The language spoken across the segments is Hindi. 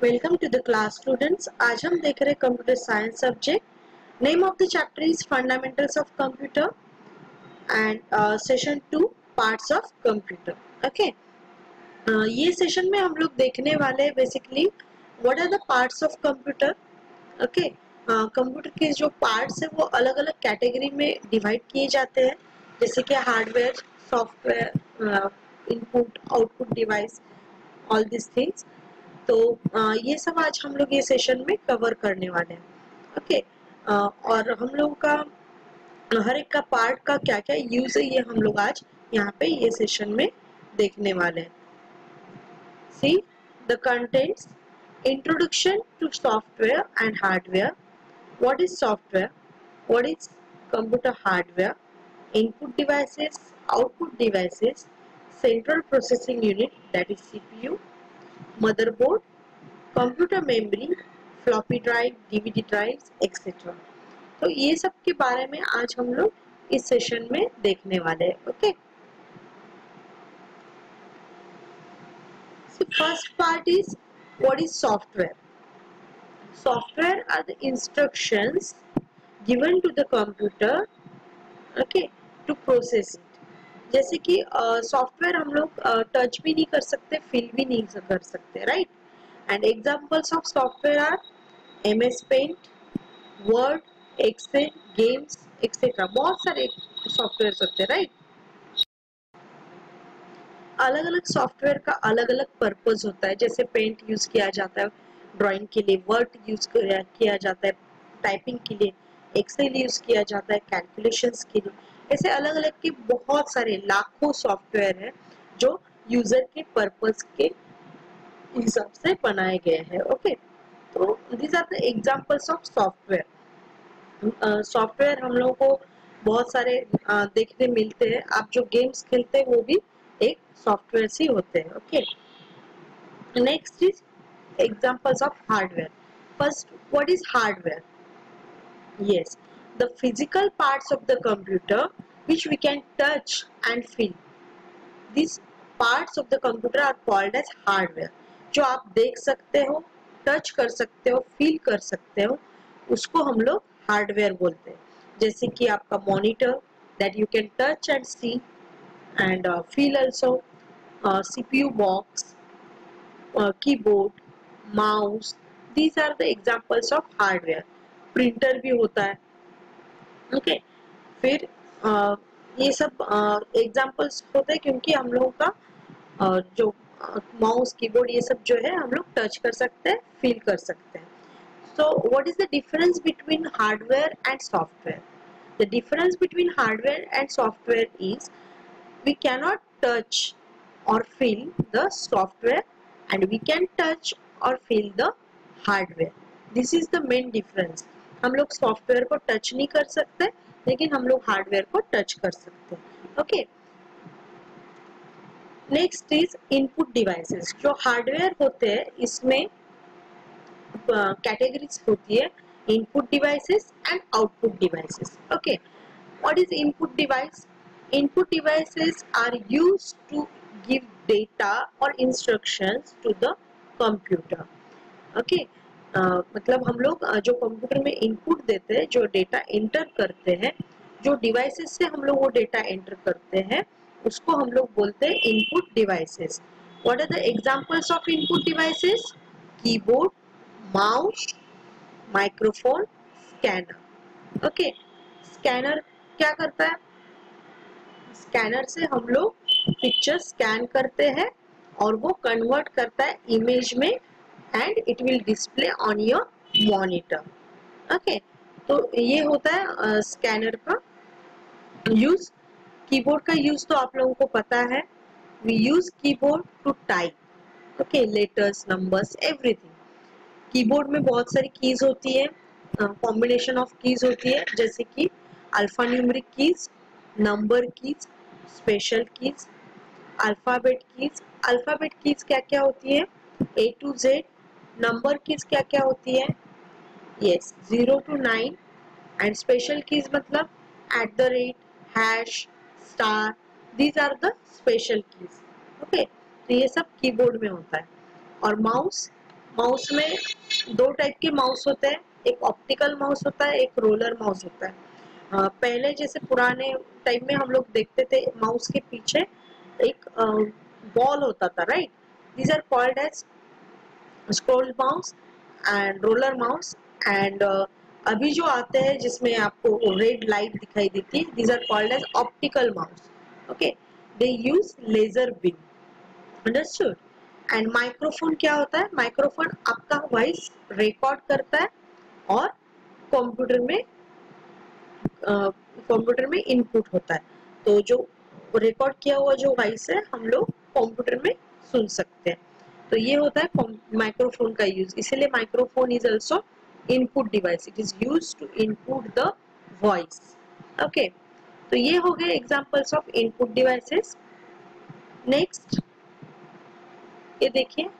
Welcome to the class students. आज हम देख रहे हैं computer science subject. Name of the chapter is fundamentals of computer and session 2 parts of computer. Okay, ये सेशन में हम लोग देखने वाले हैं basically what are the parts of computer. Okay, computer के जो पार्ट्स है वो अलग अलग कैटेगरी में डिवाइड किए जाते हैं, जैसे कि hardware, software, input output device, all this things. तो ये सब आज हम लोग ये सेशन में कवर करने वाले हैं। ओके, और हम लोग का हर एक का पार्ट का क्या क्या यूज है ये हम लोग आज यहाँ पे ये सेशन में देखने वाले हैं। See the contents: introduction to software and hardware, what is software, what is computer hardware, input devices, output devices, central processing unit that is CPU, motherboard, computer memory, floppy drive, DVD drives etcetera. तो ये सब के बारे में आज हम लोग इस सेशन में देखने वाले हैं। Okay, so first part is what is software. Software are the instructions given to the computer, okay, to process it. जैसे कि सॉफ्टवेयर हम लोग टच भी नहीं कर सकते, फील भी नहीं कर सकते, right? And examples of software are MS paint, word, excel, games etcetera. बहुत सारे सॉफ्टवेयर होते हैं, राइट? अलग अलग सॉफ्टवेयर का अलग अलग पर्पस होता है। जैसे पेंट यूज किया जाता है ड्राइंग के लिए, वर्ड यूज किया जाता है टाइपिंग के लिए, एक्सेल यूज किया जाता है कैलकुलेशंस के लिए। ऐसे अलग अलग के बहुत सारे लाखों सॉफ्टवेयर है जो यूजर के पर्पस के हिसाब से बनाए गए हैं। ओके, तो these are the examples of software. Software हम लोगों को बहुत सारे देखने मिलते हैं। आप जो गेम्स खेलते हैं वो भी एक सॉफ्टवेयर से होते हैं। Okay, next is examples of hardware. First, what is hardware? yes, the physical parts of the computer which we can touch and feel. These parts of the computer are called as hardware. जो आप देख सकते हो, टच कर सकते हो, फील कर सकते हो, उसको हम लोग हार्डवेयर बोलते हैं। जैसे कि आपका monitor that you can touch and see and feel also, CPU box, keyboard, mouse, these are the examples of hardware. Printer भी होता है। ओके, फिर ये सब एग्जांपल्स होते हैं क्योंकि हम लोगों का जो माउस, कीबोर्ड, ये सब जो है हम लोग टच कर सकते हैं, फील कर सकते हैं। So what is the difference between hardware and software? The difference between hardware and software is we cannot touch or feel the software and we can touch or feel the hardware. This is the main difference. हम लोग सॉफ्टवेयर को टच नहीं कर सकते लेकिन हम लोग हार्डवेयर को टच कर सकते हैं। Okay, next is input devices. जो हार्डवेयर होते हैं इसमें कैटेगरीज होती है, input devices and output devices. Okay, what is input device? Input devices are used to give data और instructions to the computer. Okay, मतलब हम लोग जो कंप्यूटर में इनपुट देते हैं, जो डेटा एंटर करते हैं, जो डिवाइसेस से हम लोग वो डेटा एंटर करते हैं उसको हम लोग बोलते हैं input devices. What are the examples of input devices? Keyboard, mouse, microphone, scanner. Okay, scanner क्या करता है? स्कैनर से हम लोग पिक्चर स्कैन करते हैं और वो कन्वर्ट करता है इमेज में and it will display on your monitor. Okay, तो ये होता है स्कैनर का यूज। कीबोर्ड का यूज तो आप लोगों को पता है, we use keyboard to type, okay, letters, numbers, everything. Keyboard में बहुत सारी कीज होती है, कॉम्बिनेशन ऑफ कीज होती है, जैसे कि alpha numeric keys, number keys, special keys, alphabet keys. Alphabet keys क्या क्या होती है? A to Z। Number keys क्या क्या होती है? Yes, 0 to 9। And special keys मतलब @ hash, star, these are the special keys. Okay, तो ये सब कीबोर्ड में होता है। और माउस, माउस में दो टाइप के माउस होते हैं, एक ऑप्टिकल माउस होता है, एक रोलर माउस होता है। पहले जैसे पुराने टाइम में हम लोग देखते थे माउस के पीछे एक बॉल होता था, right? These are called as scroll mouse and roller mouse. And अभी जो आते हैं जिसमें आपको रेड लाइट दिखाई देती है, these are called as optical mouse. Okay, they use laser beam, understood. And microphone क्या होता है? माइक्रोफोन आपका वॉइस रिकॉर्ड करता है और कंप्यूटर में इनपुट होता है। तो जो रिकॉर्ड किया हुआ जो वॉइस है हम लोग कंप्यूटर में सुन सकते हैं। तो ये होता है माइक्रोफोन का यूज। इसीलिए microphone is also input device, it is use to input the voice. Okay, तो ये हो गए examples of input devices. Next ये देखिए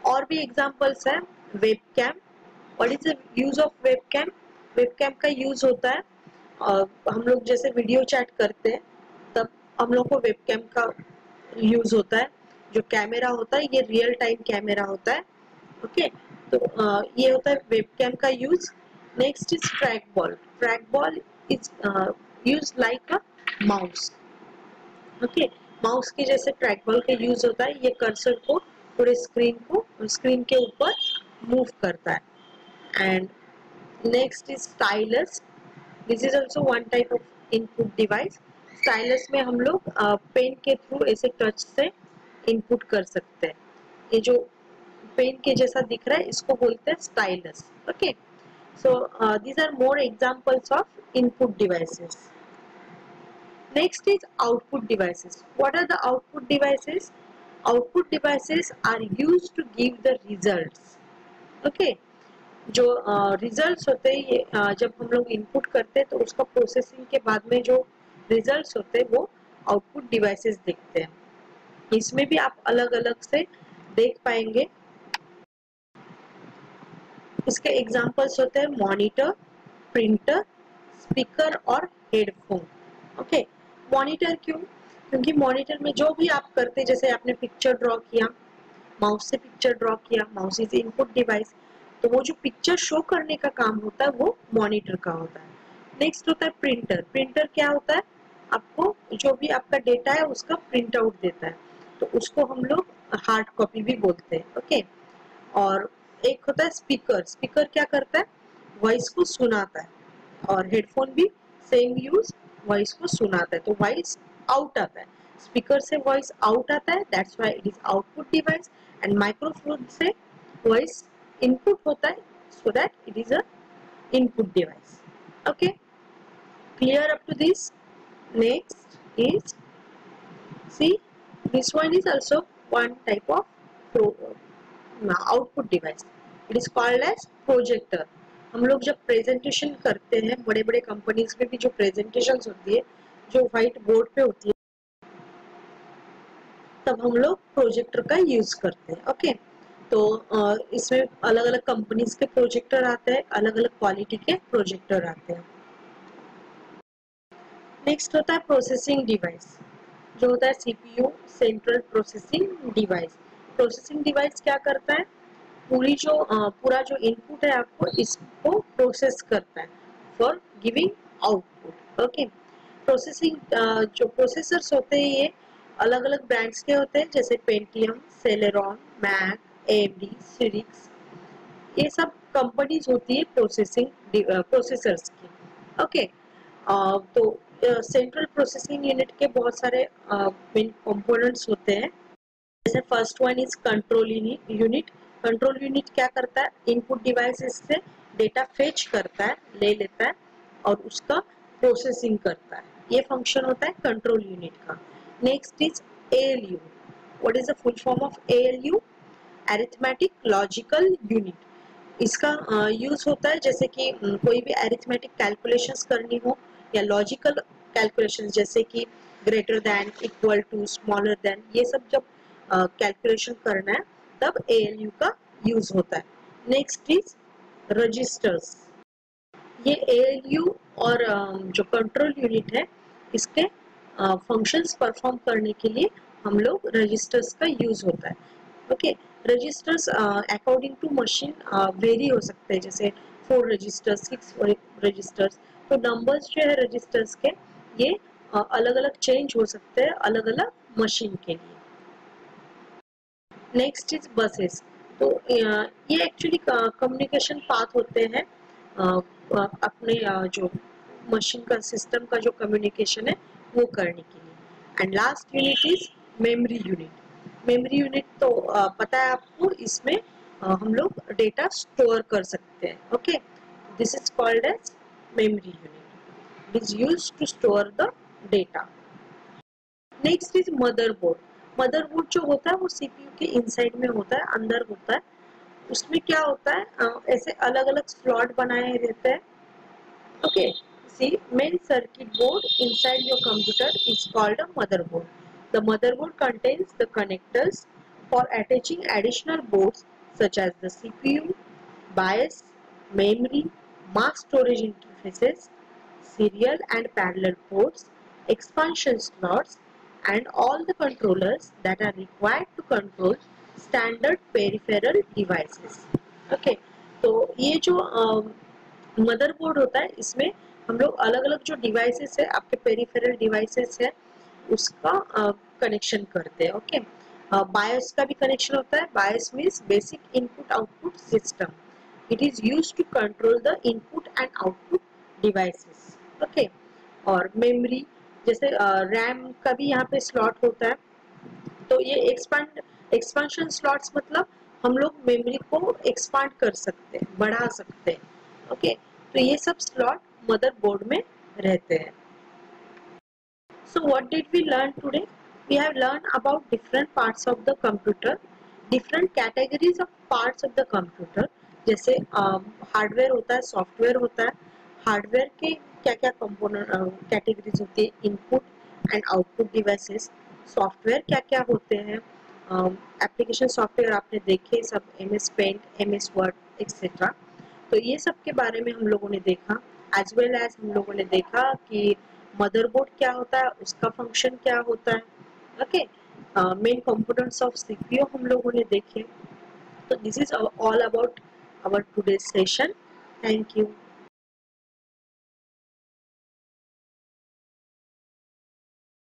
और भी एग्जांपल्स है। Webcam, what is the use of webcam? Webcam का यूज होता है हम लोग जैसे वीडियो चैट करते हैं तब हम लोग को वेबकैम का यूज होता है। जो कैमरा होता है ये रियल टाइम कैमरा होता है। ओके, तो ये होता है वेबकैम का use. Next is track ball. Track ball is use like a mouse. Okay, mouse के जैसे ट्रैक बॉल का यूज होता है, ये कर्सर को पूरे स्क्रीन के ऊपर मूव करता है। And next is stylus, this is also one type of input device. Stylus में हम लोग पेन के थ्रू ऐसे टच से इनपुट कर सकते हैं। ये जो पेन के जैसा दिख रहा है इसको बोलते हैं stylus. Okay, so these are more examples of input devices. Next is output devices. What are the output devices? Output devices are used to give the results. Okay, जो रिजल्ट्स होते हैं ये जब हम लोग इनपुट करते हैं तो उसका प्रोसेसिंग के बाद में जो रिजल्ट्स होते हैं वो आउटपुट डिवाइसेस दिखते हैं। इसमें भी आप अलग अलग से देख पाएंगे। इसके एग्जांपल्स होते हैं मॉनिटर, प्रिंटर, स्पीकर और हेडफोन। ओके, मॉनिटर क्यों? क्योंकि मॉनिटर में जो भी आप करते, जैसे आपने पिक्चर ड्रॉ किया, माउस से पिक्चर ड्रॉ किया, माउस इज इनपुट डिवाइस, तो वो जो पिक्चर शो करने का काम होता है वो मॉनिटर का होता है। नेक्स्ट होता है प्रिंटर। प्रिंटर क्या होता है? आपको जो भी आपका डेटा है उसका प्रिंट आउट देता है, तो उसको हम लोग हार्ड कॉपी भी बोलते हैं। ओके, और एक होता है स्पीकर। स्पीकर क्या करता है? वॉइस को सुनाता है। और हेडफोन भी सेम यूज, वॉइस को सुनाता है, तो वॉइस आउट आता है। स्पीकर से वॉइस आउट आता है, that's why it is output device. And microphone से वॉइस इनपुट होता है, so that it is a input device. Okay, clear up to this? Next is see, this one is also one type of output device, it is called as projector. हम लोग जब प्रेजेंटेशन करते हैं, बड़े बड़े कंपनीज में भी जो प्रेजेंटेशन होती है जो व्हाइट बोर्ड पे होती है, तब हम लोग प्रोजेक्टर का यूज करते हैं। ओके, तो इसमें अलग अलग कंपनीज के प्रोजेक्टर आते हैं, अलग अलग क्वालिटी के प्रोजेक्टर आते हैं। नेक्स्ट होता है प्रोसेसिंग डिवाइस, जो होता है CPU, central processing device. Processing device क्या करता है? पूरा जो इनपुट है आपको इसको प्रोसेस करता है for giving output. Okay, processing जो प्रोसेसर्स होते हैं ये अलग अलग ब्रांड्स के होते हैं, जैसे पेंटियम, सेलेरॉन, मैक, एएमडी, सिरिक्स, ये सब कंपनीज होती है प्रोसेसर्स की। ओके, तो सेंट्रल प्रोसेसिंग यूनिट के बहुत सारे मेन कंपोनेंट्स होते हैं। जैसे first one is control unit. Control unit क्या करता है? इनपुट डिवाइसेस से डेटा फेच करता है, ले लेता है और उसका प्रोसेसिंग करता है, ये फंक्शन होता है कंट्रोल यूनिट का। Next is ALU. What is the full form of ALU? Arithmetic logical unit. इसका यूज होता है जैसे कि कोई भी अरिथमेटिक कैलकुलेशंस करनी हो या लॉजिकल कैलकुलेशंस, जैसे कि greater than, equal to, smaller than, ये सब जब कैलकुलेशन करना है तब एएलयू का यूज होता है। Next is registers. ये एएलयू और जो कंट्रोल यूनिट है इसके फंक्शंस परफॉर्म करने के लिए हम लोग रजिस्टर्स का यूज होता है। Okay, registers according to machine vary हो सकते हैं, जैसे 4 रजिस्टर्स, 6 रजिस्टर्स। तो नंबर्स जो है रजिस्टर्स के ये अलग अलग चेंज हो सकते हैं अलग अलग मशीन के लिए। Next is buses. तो ये एक्चुअली कम्युनिकेशन पाथ होते हैं अपने जो मशीन का सिस्टम का जो कम्युनिकेशन है वो करने के लिए। And last unit is memory unit. Memory unit तो पता है आपको, इसमें हम लोग डेटा स्टोर कर सकते हैं। Okay, this is called as memory unit. It is used to store the data. Next is motherboard. Motherboard जो होता है वो सीपीयू के इनसाइड में होता है, अंदर होता है। उसमें क्या होता है, ऐसे अलग अलग स्लॉट बनाए रहते हैं। Okay, see main circuit board inside your computer is called a motherboard. The motherboard contains the connectors for attaching additional boards such as the CPU, BIOS, memory, mass storage interfaces, serial and parallel ports, expansion slots, and all the controllers that are required to control standard peripheral devices. Okay, तो ये जो मदरबोर्ड होता है इसमें हम लोग अलग अलग जो डिवाइसेस है, आपके पेरिफेरल डिवाइसेस है, उसका कनेक्शन करते हैं। ओके, बायोस का भी कनेक्शन होता है। BIOS means basic input output system. It is used to control the input and output devices. Okay, और मेमोरी जैसे रैम का भी यहाँ पे स्लॉट होता है। तो ये एक्सपांशन स्लॉट्स मतलब हम लोग मेमोरी को एक्सपांड कर सकते हैं, बढ़ा सकते हैं। ओके, तो ये सब स्लॉट मदरबोर्ड में रहते हैं। So what did we learn today? We have learned about different parts of the computer, different categories of parts of the computer. जैसे हार्डवेयर होता है, सॉफ्टवेयर होता है। हार्डवेयर के क्या क्या कंपोनेंट कैटेगरीज होती है, input and output devices. Software क्या क्या होते हैं, एप्लीकेशन सॉफ्टवेयर आपने देखे सब, MS paint, MS word etcetera. तो ये सब के बारे में हम लोगों ने देखा। एज वेल एज हम लोगों ने देखा कि मदरबोर्ड क्या होता है, उसका फंक्शन क्या होता है। Okay, main components of CPU हम लोगों ने देखे। तो this is all about our today session. Thank you.